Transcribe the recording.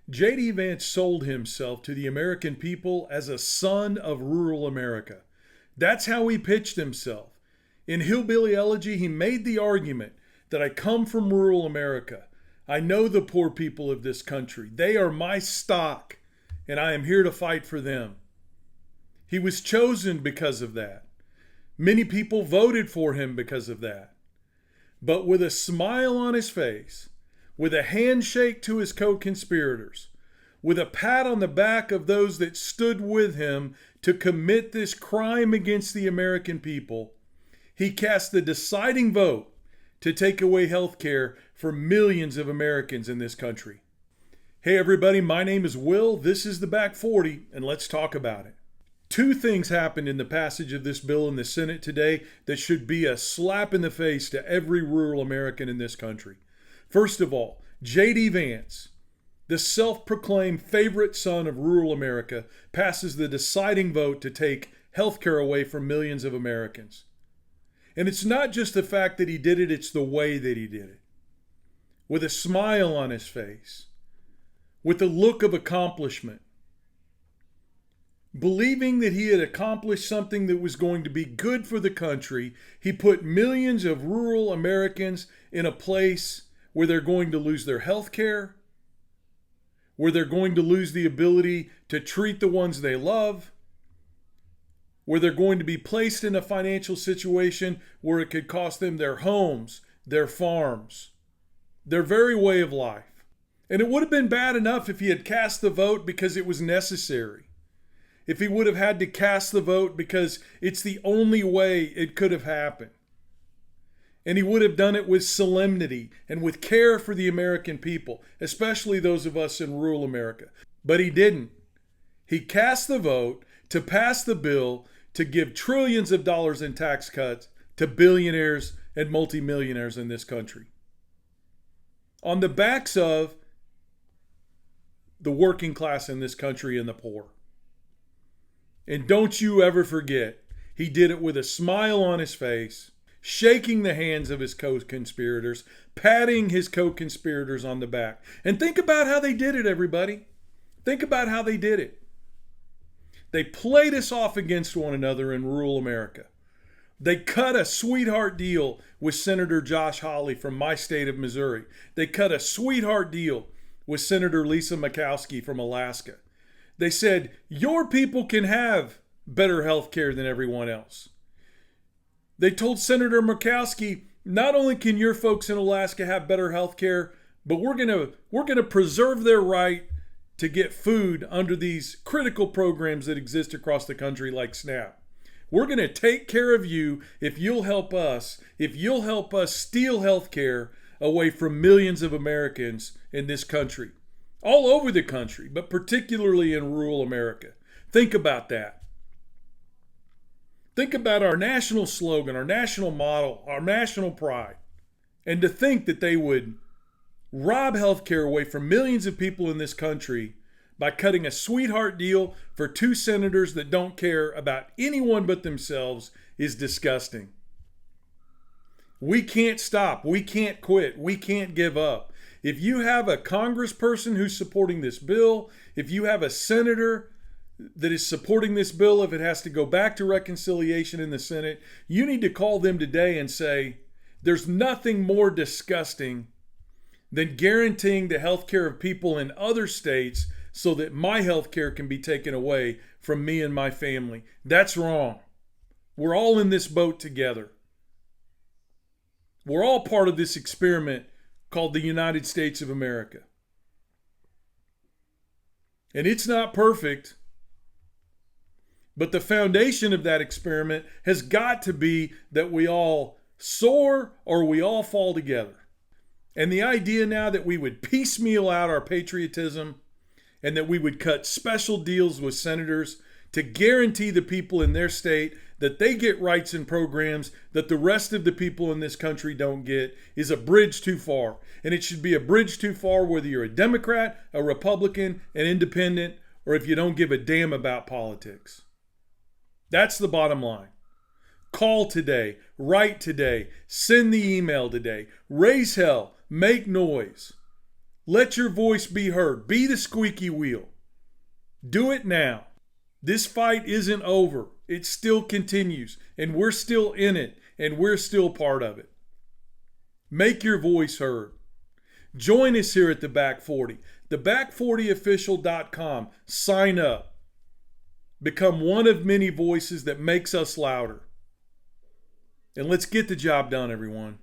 J.D. Vance sold himself to the American people as a son of rural America. That's how he pitched himself. In Hillbilly Elegy, he made the argument that I come from rural America. I know the poor people of this country. They are my stock, and I am here to fight for them. He was chosen because of that. Many people voted for him because of that. But with a smile on his face, with a handshake to his co-conspirators, with a pat on the back of those that stood with him to commit this crime against the American people, he cast the deciding vote to take away health care for millions of Americans in this country. Hey everybody, my name is Will, this is the Back 40, and let's talk about it. Two things happened in the passage of this bill in the Senate today that should be a slap in the face to every rural American in this country. First of all, J.D. Vance, the self-proclaimed favorite son of rural America, passes the deciding vote to take health care away from millions of Americans. And it's not just the fact that he did it, it's the way that he did it. With a smile on his face, with a look of accomplishment, believing that he had accomplished something that was going to be good for the country, he put millions of rural Americans in a place where they're going to lose their health care, where they're going to lose the ability to treat the ones they love, where they're going to be placed in a financial situation where it could cost them their homes, their farms, their very way of life. And it would have been bad enough if he had cast the vote because it was necessary. If he would have had to cast the vote because it's the only way it could have happened. And he would have done it with solemnity and with care for the American people, especially those of us in rural America. But he didn't. He cast the vote to pass the bill to give trillions of dollars in tax cuts to billionaires and multimillionaires in this country. On the backs of the working class in this country and the poor. And don't you ever forget, he did it with a smile on his face, shaking the hands of his co-conspirators, patting his co-conspirators on the back. And think about how they did it, everybody. Think about how they did it. They played us off against one another in rural America. They cut a sweetheart deal with Senator Josh Hawley from my state of Missouri. They cut a sweetheart deal with Senator Lisa Murkowski from Alaska. They said, your people can have better health care than everyone else. They told Senator Murkowski, not only can your folks in Alaska have better health care, but we're gonna preserve their right to get food under these critical programs that exist across the country like SNAP. We're gonna take care of you if you'll help us steal health care away from millions of Americans in this country. All over the country, but particularly in rural America. Think about that. Think about our national slogan, our national model, our national pride. And to think that they would rob healthcare away from millions of people in this country by cutting a sweetheart deal for two senators that don't care about anyone but themselves is disgusting. We can't stop. We can't quit. We can't give up. If you have a congressperson who's supporting this bill, if you have a senator that is supporting this bill, if it has to go back to reconciliation in the Senate, you need to call them today and say, there's nothing more disgusting than guaranteeing the health care of people in other states so that my health care can be taken away from me and my family. That's wrong. We're all in this boat together. We're all part of this experiment called the United States of America. And it's not perfect, but the foundation of that experiment has got to be that we all soar or we all fall together. And the idea now that we would piecemeal out our patriotism and that we would cut special deals with senators to guarantee the people in their state that they get rights and programs that the rest of the people in this country don't get is a bridge too far. And it should be a bridge too far whether you're a Democrat, a Republican, an independent, or if you don't give a damn about politics. That's the bottom line. Call today, write today, send the email today, raise hell, make noise. Let your voice be heard. Be the squeaky wheel. Do it now. This fight isn't over. It still continues, and we're still in it, and we're still part of it. Make your voice heard. Join us here at the Back 40. theback40official.com. Sign up. Become one of many voices that makes us louder. And let's get the job done, everyone.